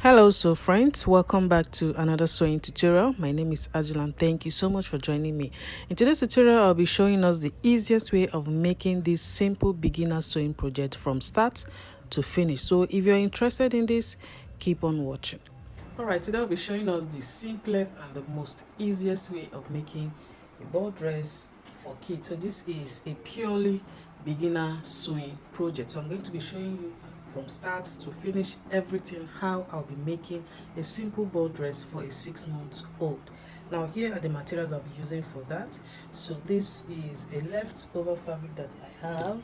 Hello, so friends, welcome back to another sewing tutorial. My name is Ajulam. Thank you so much for joining me. In today's tutorial, I'll be showing us the easiest way of making this simple beginner sewing project from start to finish. So if you're interested in this, keep on watching. Alright, today I'll be showing us the simplest and the most easiest way of making a ball dress for kids. So this is a purely beginner sewing project. So I'm going to be showing you from start to finish everything, how I'll be making a simple ball dress for a 6-month-old. Now here are the materials I'll be using for that. So this is a leftover fabric that I have.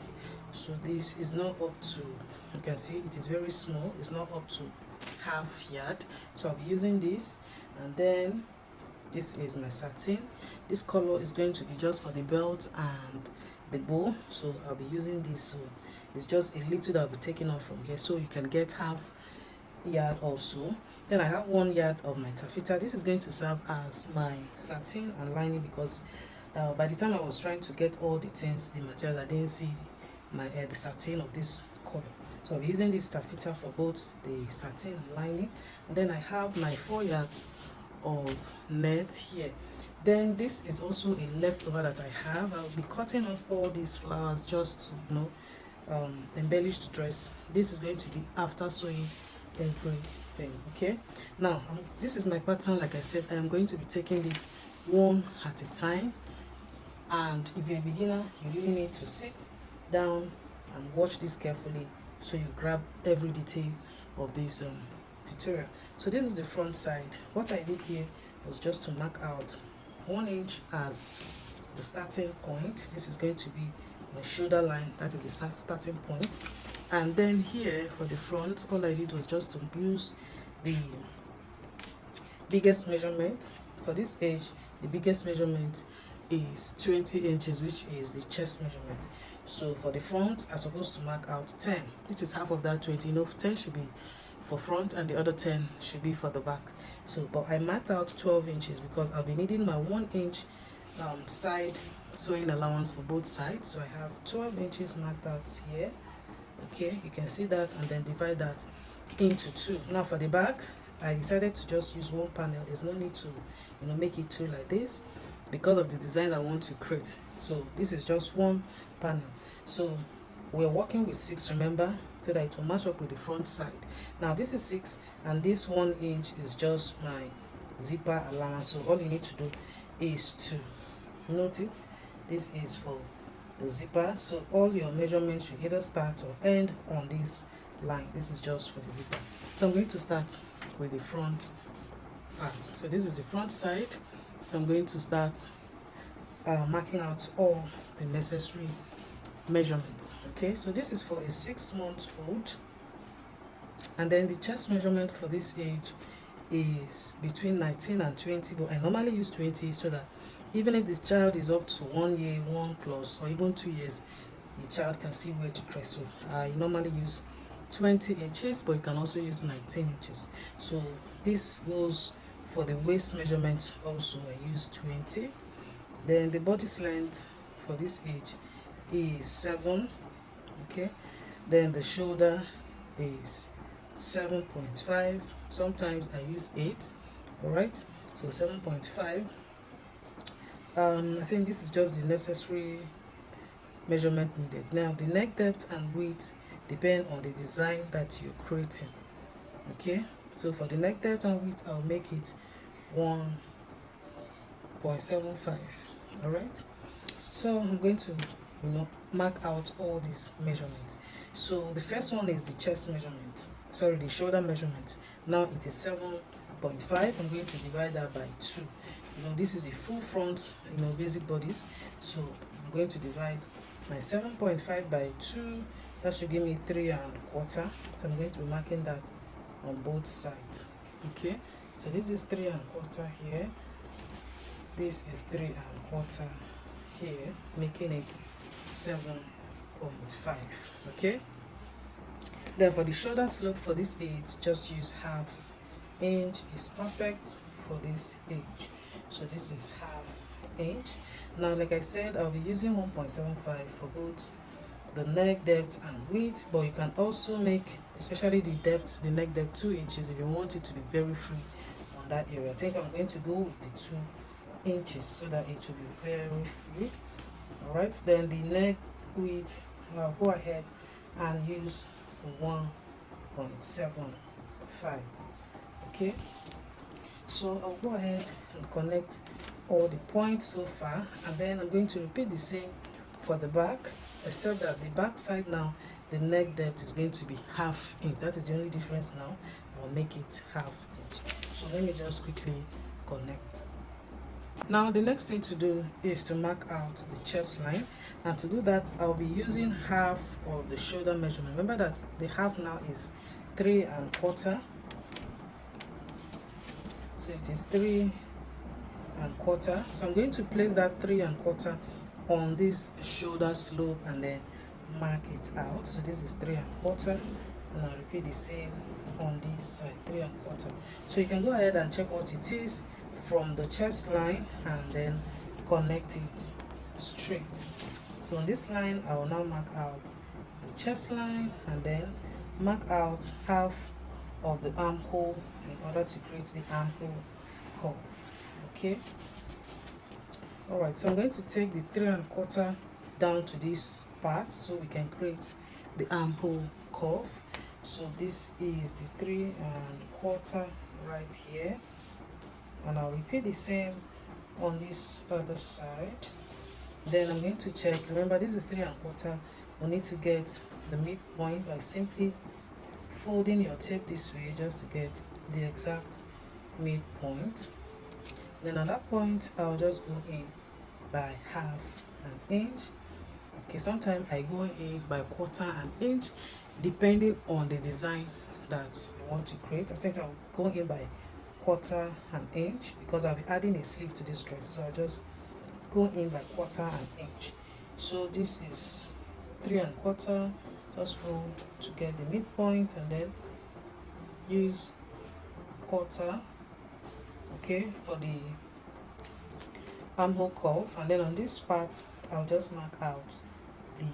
So this is not up to, you can see it is very small, it's not up to half yard. So I'll be using this, and then this is my satin. This color is going to be just for the belt and the bow, so I'll be using this. So it's just a little that I'll be taking off from here, so you can get half yard also. Then I have 1 yard of my taffeta. This is going to serve as my satin and lining, because by the time I was trying to get all the things, the materials, I didn't see my the satin of this color. So I'll be using this taffeta for both the satin and lining. And then I have my 4 yards of net here. Then this is also a leftover that I have. I'll be cutting off all these flowers just to embellish the dress. This is going to be after sewing everything. Okay, now this is my pattern. Like I said, I am going to be taking this one at a time, and if you're a beginner, you really need to sit down and watch this carefully so you grab every detail of this tutorial. So this is the front side. What I did here was just to mark out 1 inch as the starting point. This is going to be my shoulder line, that is the starting point. And then here for the front, all I did was just to use the biggest measurement. For this edge, the biggest measurement is 20 inches, which is the chest measurement. So for the front, I'm supposed to mark out 10, which is half of that 20. 10 should be for front and the other 10 should be for the back. So but I marked out 12 inches because I'll be needing my 1 inch side sewing allowance for both sides. So I have 12 inches marked out here. Okay, you can see that, and then divide that into 2. Now for the back, I decided to just use 1 panel. There's no need to make it 2 like this, because of the design I want to create. So this is just 1 panel. So we're working with 6, remember, so that it will match up with the front side. Now this is 6, and this 1 inch is just my zipper allowance. So all you need to do is to note it. This is for the zipper, so all your measurements should either start or end on this line. This is just for the zipper. So I'm going to start with the front part. So this is the front side. So I'm going to start marking out all the necessary measurements. Okay, so this is for a 6-month-old, and then the chest measurement for this age is between 19 and 20, but I normally use 20 so that even if this child is up to 1 year, 1+, or even 2 years, the child can still wear the dress. So I normally use 20 inches, but you can also use 19 inches. So this goes for the waist measurement also. I use 20. Then the bodice length for this age is 7. Okay, then the shoulder is 7.5. Sometimes I use 8. All right, so 7.5. I think this is just the necessary measurement needed. Now the neck depth and width depend on the design that you're creating. Okay, so for the neck depth and width, I'll make it 1.75. all right, so I'm going to mark out all these measurements. So the first one is the chest measurement, sorry, the shoulder measurement. Now it is 7.5. I'm going to divide that by 2. This is the full front basic bodice, so I'm going to divide my 7.5 by 2. That should give me 3 1/4. So I'm going to be marking that on both sides. Okay, so this is 3 1/4 here, this is 3 1/4 here, making it 7.5. okay, then for the shoulder slope for this age, just use ½ inch is perfect for this age. So this is ½ inch. Now like I said, I'll be using 1.75 for both the neck depth and width, but you can also make especially the depth, the neck depth 2 inches. If you want it to be very free on that area, I think I'm going to go with the 2 inches so that it will be very free. All right, then the neck width, I'll go ahead and use 1.75. okay, so I'll go ahead and connect all the points so far, and then I'm going to repeat the same for the back, except that the back side now, the neck depth is going to be ½ inch. That is the only difference now. I'll make it ½ inch. So let me just quickly connect. Now the next thing to do is to mark out the chest line, and to do that I'll be using half of the shoulder measurement. Remember that the half now is 3 1/4, so it is 3 1/4. So I'm going to place that 3 1/4 on this shoulder slope and then mark it out. So this is 3 1/4, and I'll repeat the same on this side, 3 1/4. So you can go ahead and check what it is from the chest line and then connect it straight. So on this line I will now mark out the chest line and then mark out half of the armhole in order to create the armhole curve. Okay, all right, so I'm going to take the 3 1/4 down to this part so we can create the armhole curve. So this is the 3 1/4 right here, and I'll repeat the same on this other side. Then I'm going to check. Remember, this is 3 1/4. We need to get the midpoint by simply folding your tape this way just to get the exact midpoint. Then at that point I'll just go in by ½ inch. Okay, sometimes I go in by ¼ inch depending on the design that I want to create. I think I'll go in by ¼ inch because I'll be adding a sleeve to this dress, so I'll just go in by ¼ inch. So this is 3 1/4. Just fold to get the midpoint and then use ¼ okay for the armhole curve. And then on this part I'll just mark out the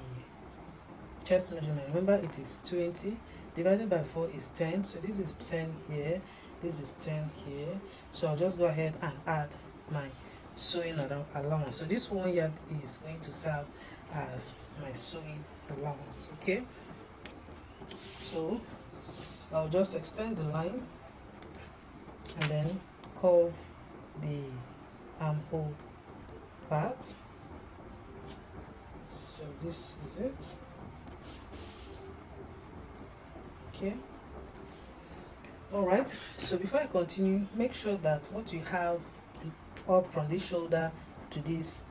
chest measurement. Remember, it is 20 divided by 4 is 10, so this is 10 here, this is 10 here. So I'll just go ahead and add my sewing allowance. So this 1 yard is going to serve as my sewing allowance. Okay, so I'll just extend the line and then curve the armhole part. So this is it. Okay, all right, so before I continue, make sure that what you have up from this shoulder to this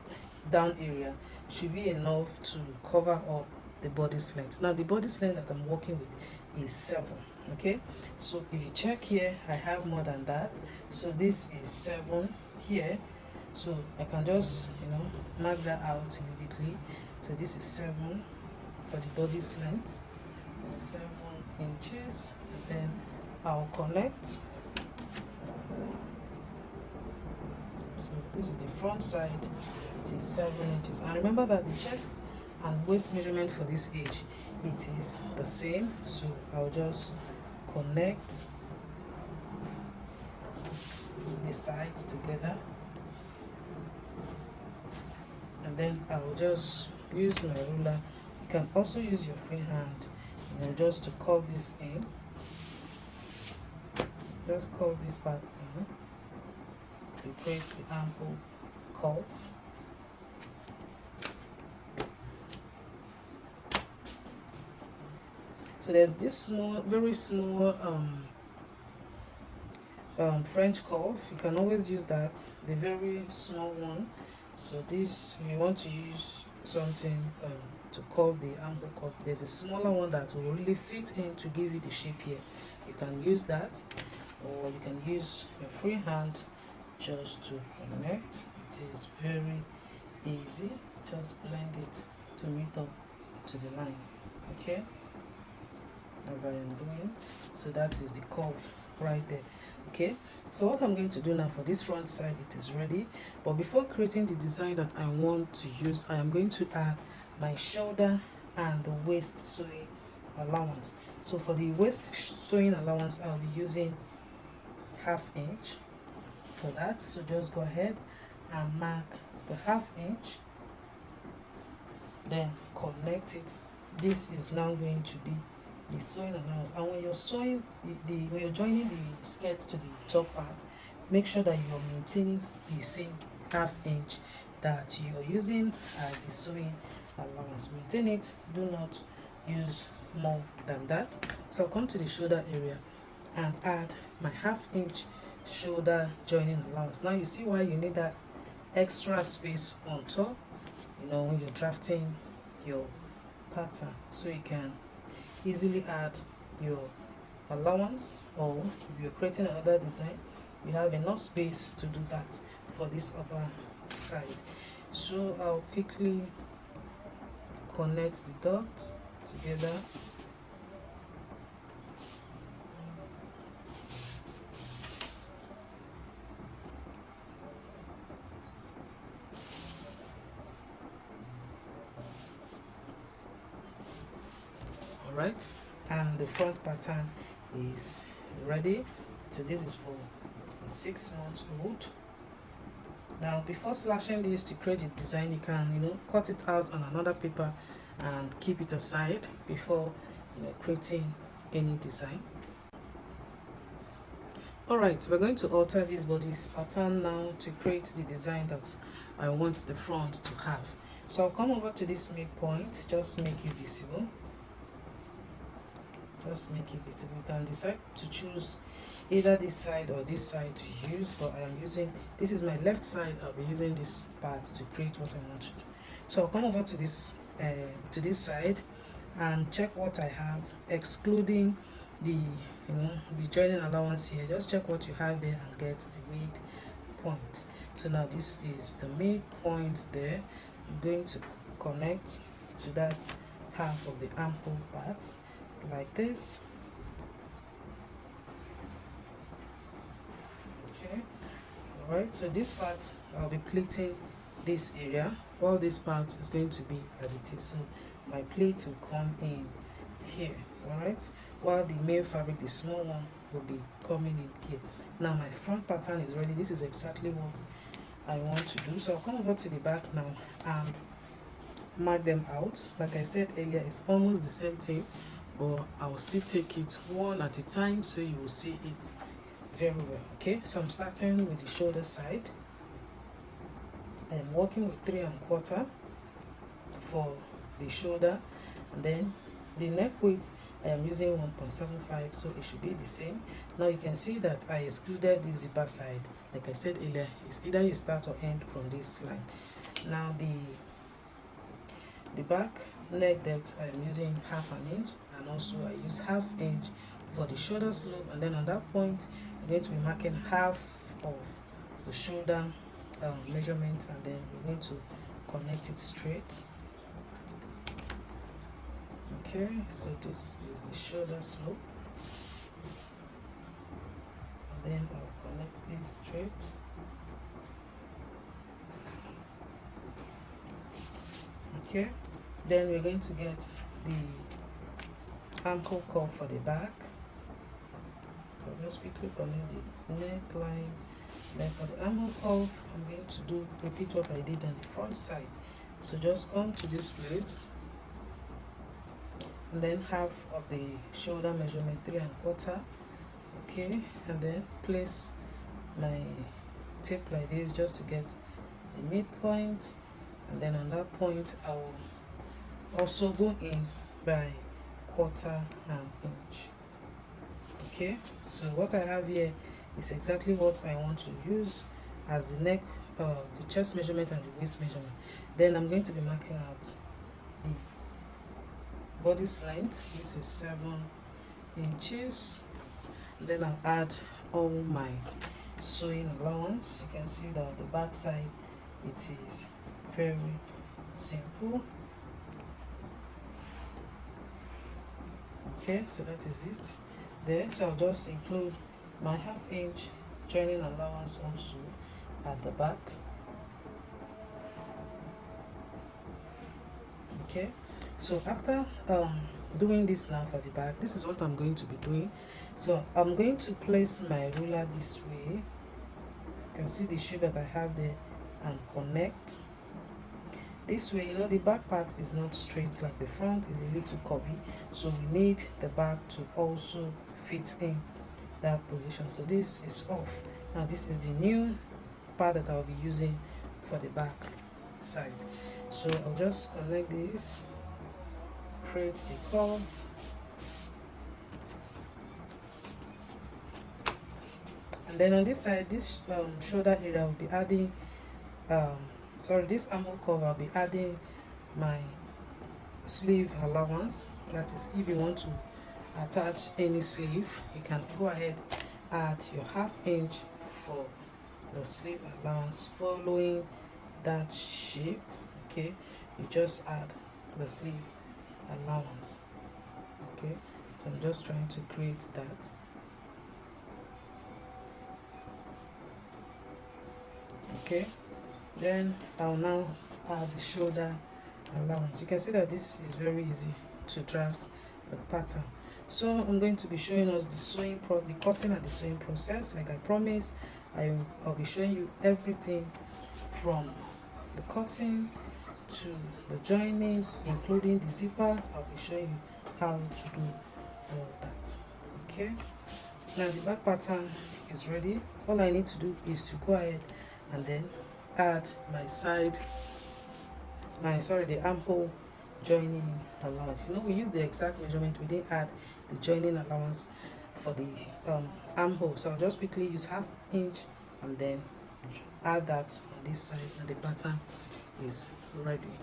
down area should be enough to cover up the bodice length. Now the bodice length that I'm working with is 7. Okay, so if you check here, I have more than that. So this is 7 here, so I can just mark that out immediately. So this is 7 for the bodice length, 7 inches. And then I'll connect. So this is the front side, it is 7 inches. And remember that the chest and waist measurement for this age, it is the same. So I'll just connect the sides together, and then I will just use my ruler. You can also use your free hand, just to curve this in. Just curve this part in to create the armhole curve. So there's this small, very small French curve. You can always use that, the very small one. So this, if you want to use something to curve the armhole curve, there's a smaller one that will really fit in to give you the shape here. You can use that, or you can use your free hand just to connect. It is very easy. Just blend it to meet up to the line. Okay, as I am doing. So that is the curve right there. Okay, so what I'm going to do now for this front side, it is ready. But before creating the design that I want to use, I am going to add my shoulder and the waist sewing allowance. So for the waist sewing allowance, I'll be using 1/2 inch for that. So just go ahead and mark the 1/2 inch, then connect it. This is now going to be the sewing allowance. And when you're sewing when you're joining the skirt to the top part, make sure that you're maintaining the same 1/2 inch that you're using as the sewing allowance. Maintain it, do not use more than that. So I'll come to the shoulder area and add my 1/2 inch shoulder joining allowance. Now you see why you need that extra space on top, when you're drafting your pattern, so you can easily add your allowance, or if you're creating another design, you have enough space to do that for this upper side. So I'll quickly connect the dots together. Alright, and the front pattern is ready. So this is for the 6-month-old. Now before slashing this to create the design, you can cut it out on another paper and keep it aside before creating any design. Alright, we're going to alter this body's pattern now to create the design that I want the front to have. So I'll come over to this midpoint, just make it visible. Just make it visible. You can decide to choose either this side or this side to use, but I am using, this is my left side. I'll be using this part to create what I want to do. So I'll come over to this side and check what I have, excluding the the joining allowance here. Just check what you have there and get the midpoint. So now this is the midpoint there. I'm going to connect to that half of the armhole part like this. Okay, all right, so this part I'll be pleating this area, while this part is going to be as it is. So my pleat will come in here, all right, while the main fabric, the small one, will be coming in here. Now my front pattern is ready. This is exactly what I want to do. So I'll come over to the back now and mark them out. Like I said earlier, it's almost the same thing, but I will still take it one at a time so you will see it very well. Okay, so I'm starting with the shoulder side. I am working with 3 1/4 for the shoulder, and then the neck width I am using 1.75, so it should be the same. Now you can see that I excluded the zipper side. Like I said earlier, it's either you start or end from this line. Now the back neck depth I am using 1/2 inch, and also I use 1/2 inch for the shoulder slope, and then on that point I'm going to be marking half of the shoulder measurement, and then we're going to connect it straight. Okay, so this is the shoulder slope, and then I'll connect this straight. Okay, then we're going to get the ankle curve for the back. So just quickly connect the neckline. Then for the ankle curve, I'm going to repeat what I did on the front side. So just come to this place, and then half of the shoulder measurement, 3 1/4. Okay, and then place my tape like this just to get the midpoint, and then on that point I will also go in by 1/4 inch. Okay, so what I have here is exactly what I want to use as the neck, the chest measurement and the waist measurement. Then I'm going to be marking out the body's length. This is 7 inches. Then I'll add all my sewing allowance. You can see that the back side, it is very simple. Okay, so that is it there. So I'll just include my 1/2 inch joining allowance also at the back. Okay, so after doing this now for the back. This is what I'm going to be doing. So I'm going to place my ruler this way. You can see the shape that I have there, and connect this way. You know, the back part is not straight like the front, is a little curvy, so we need the back to also fit in that position. So this is off. Now this is the new part that I'll be using for the back side. So I'll just connect this, create the curve, and then on this side, this shoulder area, I'll be adding this armhole curve, I'll be adding my sleeve allowance. That is, if you want to attach any sleeve, you can go ahead, add your 1/2 inch for the sleeve allowance following that shape. Okay, you just add the sleeve allowance. Okay, so I'm just trying to create that. Okay, then I'll now add the shoulder allowance. You can see that this is very easy to draft the pattern. So I'm going to be showing us the cutting and the sewing process. Like I promised, I'll be showing you everything from the cutting to the joining, including the zipper. I'll be showing you how to do all that. Okay, now the back pattern is ready. All I need to do is to go ahead and then add the armhole joining allowance. You know, we use the exact measurement, we didn't add the joining allowance for the armhole. So I'll just quickly use 1/2 inch and then add that on this side, and the pattern is ready.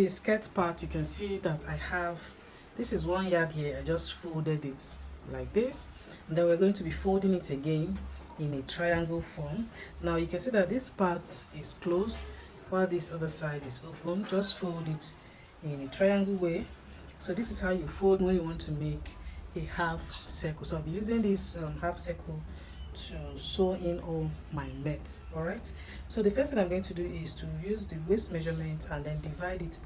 the skirt part, you can see that I have, this is 1 yard here. I just folded it like this, and then we're going to be folding it again in a triangle form. Now you can see that this part is closed while this other side is open. Just fold it in a triangle way. So this is how you fold when you want to make a half circle. So I'll be using this half circle to sew in all my net. All right, so the first thing I'm going to do is to use the waist measurement and then divide it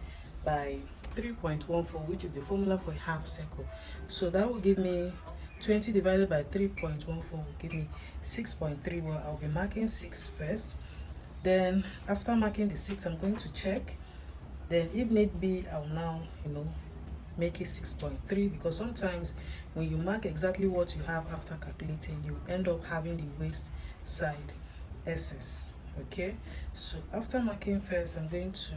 by 3.14, which is the formula for a half circle. So that will give me 20 divided by 3.14 will give me 6.3. Well, I'll be marking 6 first. Then after marking the 6, I'm going to check. Then if need be, I'll now make it 6.3, because sometimes when you mark exactly what you have after calculating, you end up having the waist side excess. Okay, so after marking first, I'm going to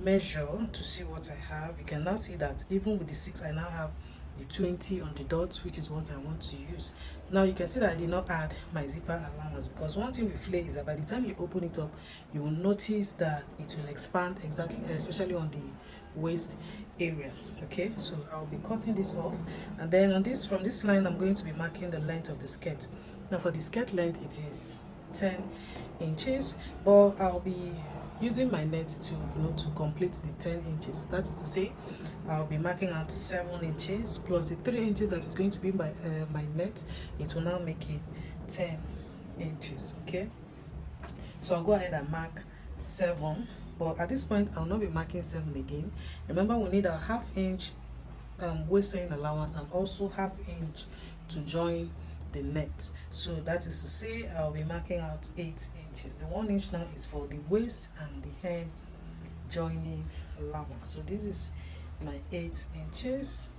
measure to see what I have. You can now see that even with the 6, I now have the 20 on the dots, which is what I want to use. Now you can see that I did not add my zipper allowance, because one thing with flare is that by the time you open it up, you will notice that it will expand exactly, especially on the waist area. Okay, so I'll be cutting this off, and then on this, from this line, I'm going to be marking the length of the skirt. Now for the skirt length, it is 10 inches, but I'll be using my net to to complete the 10 inches. That's to say, I'll be marking out 7 inches plus the 3 inches that is going to be my net. It will now make it 10 inches. Okay, so I'll go ahead and mark 7, but at this point I'll not be marking 7 again. Remember, we need a ½ inch waist sewing allowance and also ½ inch to join the net. So that is to say, I'll be marking out 8 inches. The 1 inch now is for the waist and the hem joining allowance. So this is my 8 inches.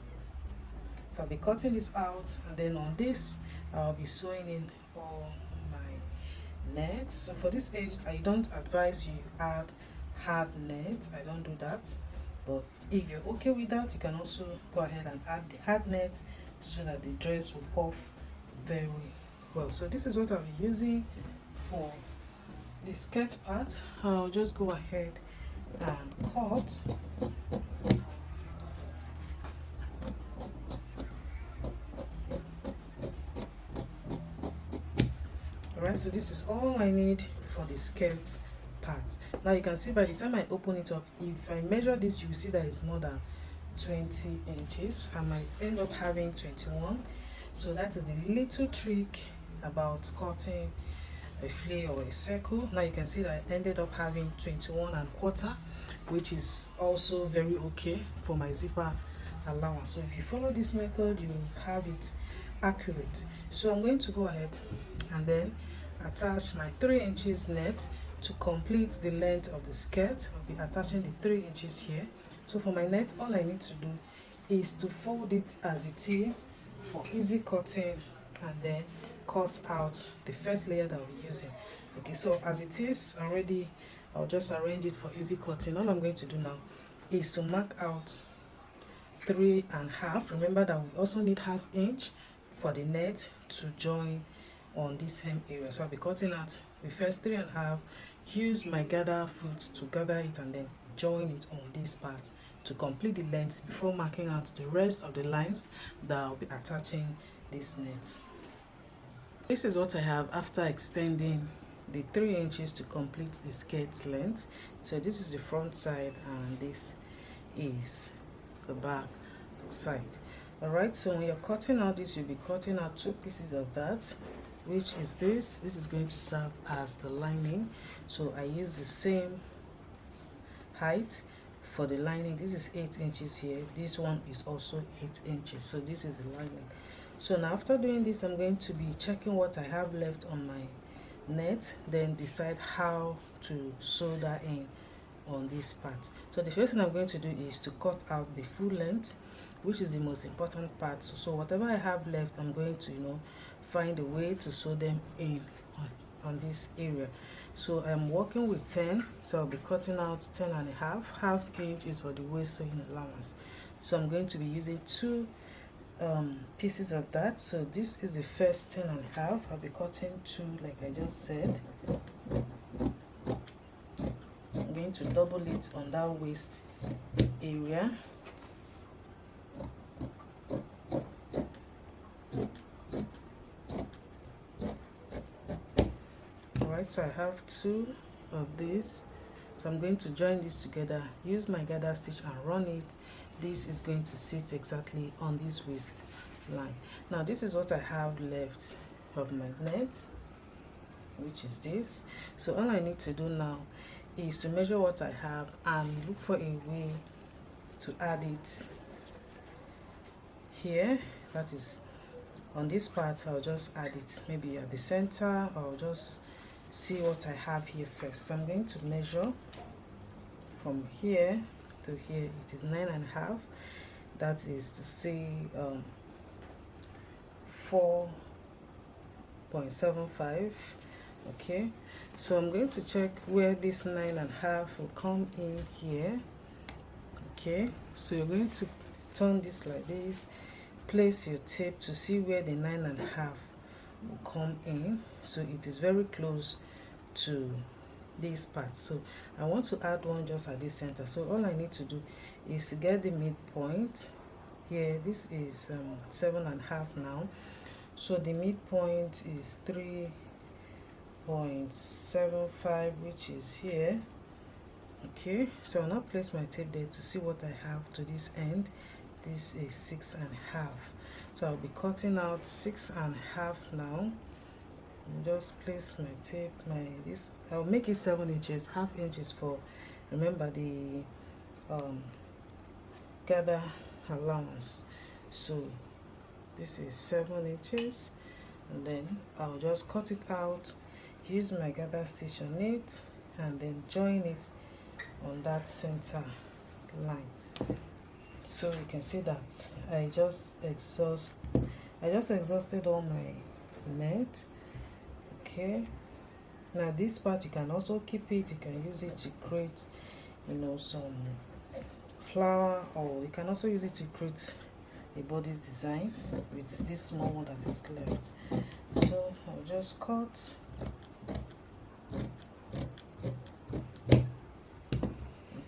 So I'll be cutting this out, and then on this I'll be sewing in all my nets. So for this age, I don't advise you add hard net. I don't do that, but if you're okay with that, you can also go ahead and add the hard net so that the dress will puff very well. So this is what I'll be using for the skirt part. I'll just go ahead and cut. Alright, so this is all I need for the skirt part. Now you can see by the time I open it up, if I measure this, you will see that it's more than 20 inches. I might end up having 21. So that is the little trick about cutting a flare or a circle. Now you can see that I ended up having 21.25, which is also very okay for my zipper allowance. So if you follow this method, you have it accurate. So I'm going to go ahead and then attach my 3 inches net to complete the length of the skirt. I'll be attaching the 3 inches here. So for my net, all I need to do is to fold it as it is for easy cutting, and then cut out the first layer that I'll be using. Okay, so as it is already, I'll just arrange it for easy cutting. All I'm going to do now is to mark out 3.5. Remember that we also need ½ inch for the net to join on this hem area. So I'll be cutting out the first 3.5, use my gather foot to gather it, and then join it on this part to complete the length before marking out the rest of the lines that I'll be attaching this net. This is what I have after extending the 3 inches to complete the skirt length. So this is the front side and this is the back side. Alright, so when you're cutting out this, you'll be cutting out 2 pieces of that, which is this is going to serve as the lining. So I use the same height for the lining. This is 8 inches here, this one is also 8 inches, so this is the lining. So now after doing this, I'm going to be checking what I have left on my net, then decide how to sew that in on this part. So the first thing I'm going to do is to cut out the full length, which is the most important part. So whatever I have left, I'm going to find a way to sew them in on this area. So I'm working with 10, so I'll be cutting out 10.5. ½ inch is for the waist sewing allowance. So I'm going to be using 2 pieces of that. So this is the first 10.5. I'll be cutting 2 like I just said. I'm going going to double it on that waist area. Alright, so I have 2 of these, so I'm going to join this together, use my gather stitch and run it. This is going to sit exactly on this waist line. Now this is what I have left of my net, which is this. So all I need to do now is to measure what I have and look for a way to add it here. That is on this part. I'll just add it maybe at the center, or I'll just see what I have here first. So I'm going to measure from here to here. It is 9.5. That is to say 4.75. okay, so I'm going to check where this 9.5 will come in here. Okay, so you're going to turn this like this, place your tape to see where the 9.5 will come in. So it is very close to this part, so I want to add one just at this center. So all I need to do is to get the midpoint here. This is 7.5 now, so the midpoint is 3.75, which is here. Okay, so I'll now place my tape there to see what I have to this end. This is 6.5, so I'll be cutting out 6.5 now. I'll just place my tape, I'll make it 7 inches, half inches for, remember, the gather allowance. So this is 7 inches, and then I'll just cut it out, use my gather stitch on it, and then join it on that center line. So you can see that I just exhausted all my net. Okay, now this part you can also keep it, you can use it to create, you know, some flower, or you can also use it to create a body's design with this small one that is left. So I'll just cut.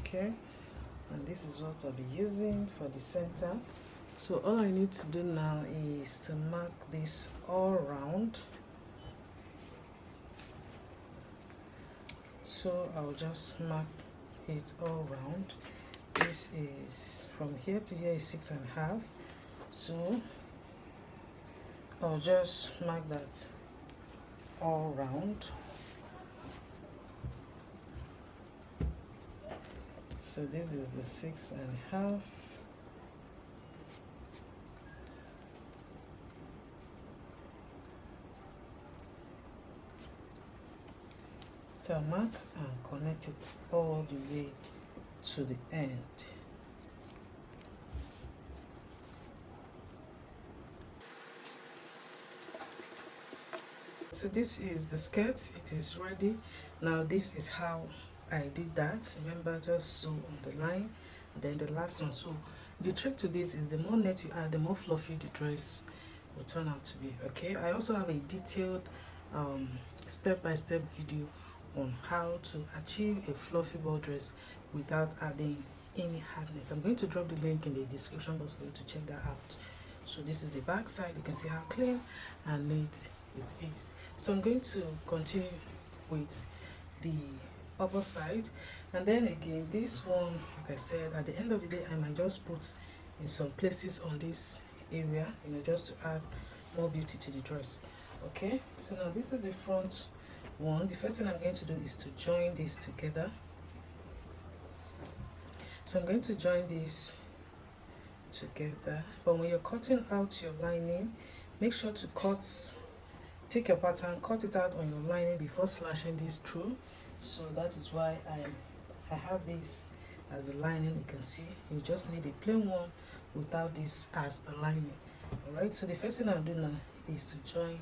Okay, and this is what I'll be using for the center. So all I need to do now is to mark this all round. So I'll just mark it all round. This is from here to here is 6.5, so I'll just mark that all round. So this is the 6.5. So mark and connect it all the way to the end. So this is the skirt, it is ready. Now this is how I did that. Remember, just sew on the line, and then the last one. So the trick to this is the more net you add, the more fluffy the dress will turn out to be. Okay, I also have a detailed step-by-step video on how to achieve a fluffy ball dress without adding any hard net. I'm going to drop the link in the description box for you to check that out. So this is the back side. You can see how clean and neat it is. So I'm going to continue with the upper side, and then again this one, like I said, at the end of the day I might just put in some places on this area, you know, just to add more beauty to the dress. Okay, so now this is the front one. The first thing I'm going to do is to join this together. So I'm going to join this together, but when you're cutting out your lining, make sure to take your pattern, cut it out on your lining before slashing this through. So that is why I have this as the lining. You can see you just need a plain one without this as the lining. Alright, so the first thing I'll do now is to join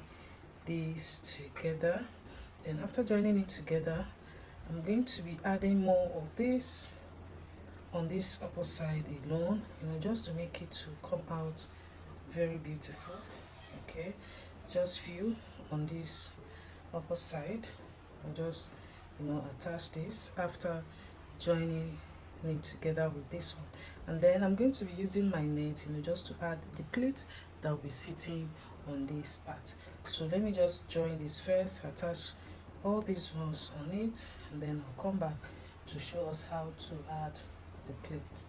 these together. Then after joining it together, I'm going to be adding more of this on this upper side alone, you know, just to make it to come out very beautiful. Okay, just few on this upper side. I'll just, you know, attach this after joining it together with this one. And then I'm going to be using my net, just to add the pleats that will be sitting on this part. So let me just join this first, attach all these ones on it, and then I'll come back to show us how to add the pleats.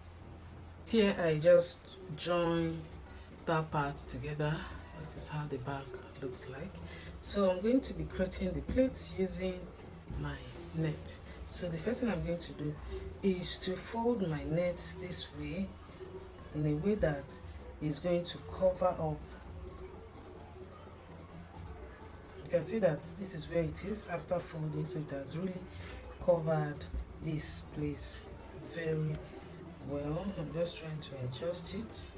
Here I just join that part together. This is how the back looks like. So I'm going to be creating the pleats using my net. So the first thing I'm going to do is to fold my net this way, in a way that is going to cover up. You can see that this is where it is after folding, so it has really covered this place very well. I'm just trying to adjust it,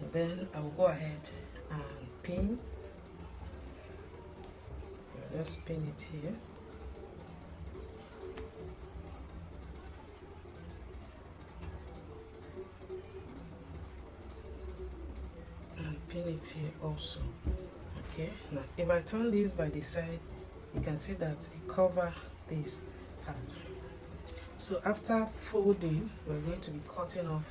and then I will go ahead and pin. I'll just pin it here. And pin it here also. Okay, now if I turn this by the side, you can see that it covers this part. So after folding, we're going to be cutting off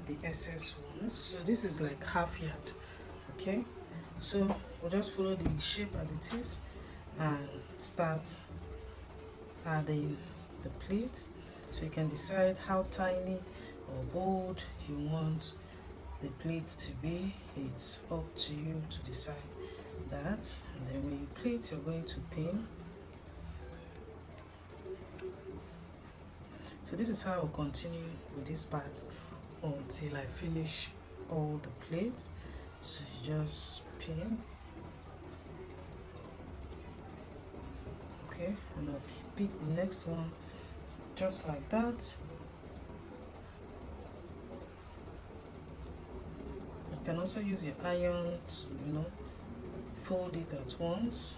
the excess ones. So this is like half yard. Okay, so we'll just follow the shape as it is and start adding the pleats. So you can decide how tiny or bold you want the pleats to be. It's up to you to decide that. And then when you pleat, you're going to pin. So this is how I'll continue with this part until I finish all the pleats. So you just pin. Okay, and I'll pick the next one just like that. You can also use your iron to, fold it at once.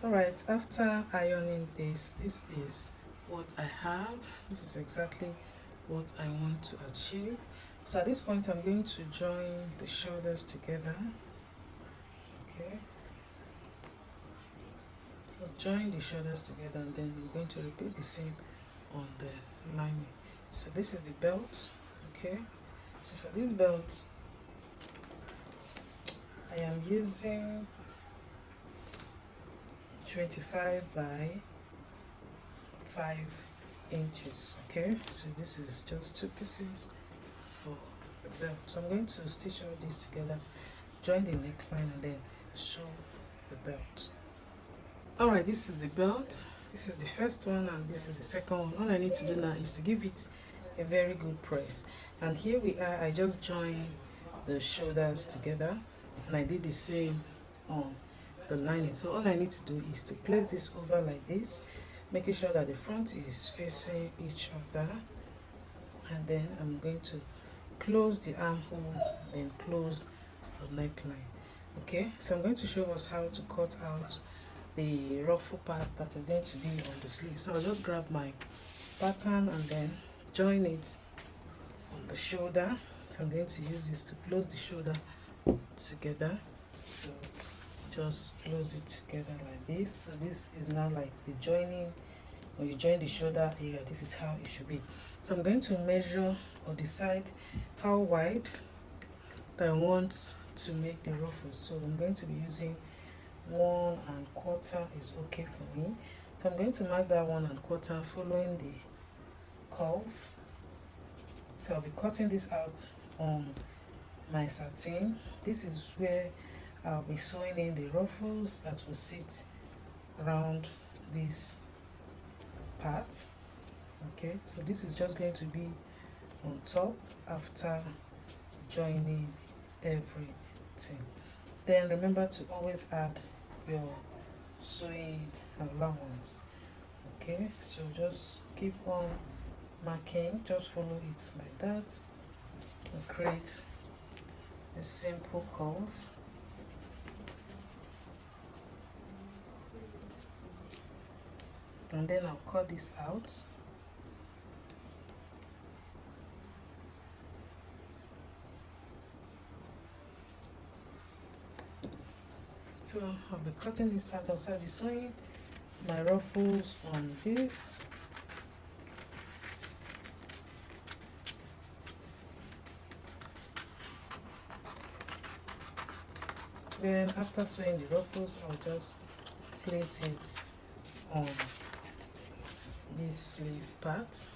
Alright, after ironing this is what I have. This is exactly what I want to achieve. So at this point, I'm going to join the shoulders together. Okay, so join the shoulders together, and then we're going to repeat the same on the lining. So this is the belt. Okay, so for this belt, I am using 25 by 5 inches. Okay, so this is just 2 pieces for the belt. So I'm going to stitch all these together, join the neckline, and then sew the belt. All right, this is the belt. This is the first one, and this is the second one. All I need to do now is to give it a very good press. And here we are. I just joined the shoulders together, and I did the same on the lining. So all I need to do is to place this over like this, making sure that the front is facing each other, and then I'm going to close the armhole and close the neckline. Okay, so I'm going to show us how to cut out the ruffle part that is going to be on the sleeve. So I'll just grab my pattern and then join it on the shoulder. So I'm going to use this to close the shoulder together. So just close it together like this. So this is now like the joining. When you join the shoulder area, this is how it should be. So I'm going to measure or decide how wide I want to make the ruffles. So I'm going to be using 1 1/4 is okay for me. So I'm going to mark that 1 1/4 following the curve. So I'll be cutting this out on my satin. This is where I'll be sewing in the ruffles that will sit around this part. Okay, so this is just going to be on top after joining everything. thing. Then remember to always add your sewing allowance. Okay, so just keep on marking, just follow it like that and create a simple curve. And then I'll cut this out. So I'll be cutting this out. Also, I'll be sewing my ruffles on this. Then after sewing the ruffles, I'll just place it on this sleeve part.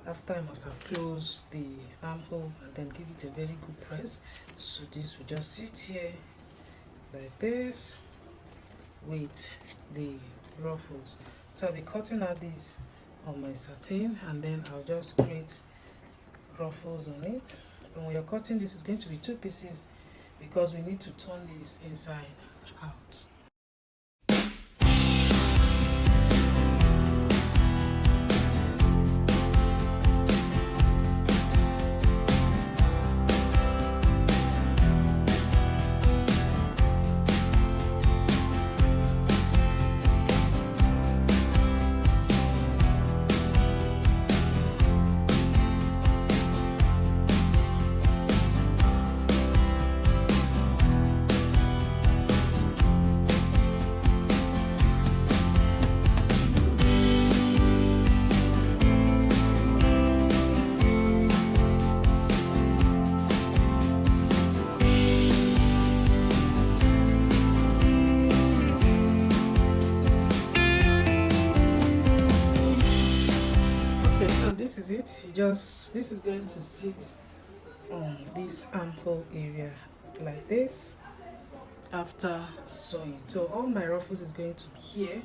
After, I must have closed the armhole and then give it a very good press. So this will just sit here like this with the ruffles. So I'll be cutting out this on my satin, and then I'll just create ruffles on it. And when you're cutting this, it's going to be 2 pieces because we need to turn this inside out. This is it. This is going to sit on this armhole area like this after sewing. So all my ruffles is going to be here.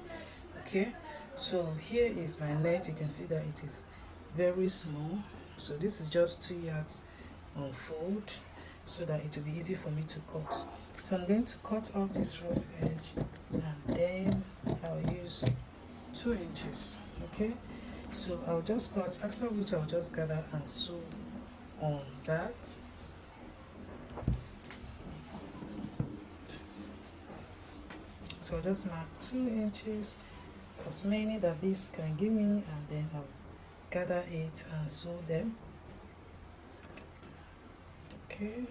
Okay, so here is my net. You can see that it is very small, so this is just 2 yards on fold so that it will be easy for me to cut. So I'm going to cut off this rough edge and then I'll use 2 inches. Okay, so I'll just cut, after which I'll just gather and sew on that. So I'll just mark 2 inches, as many that this can give me, and then I'll gather it and sew them. Okay.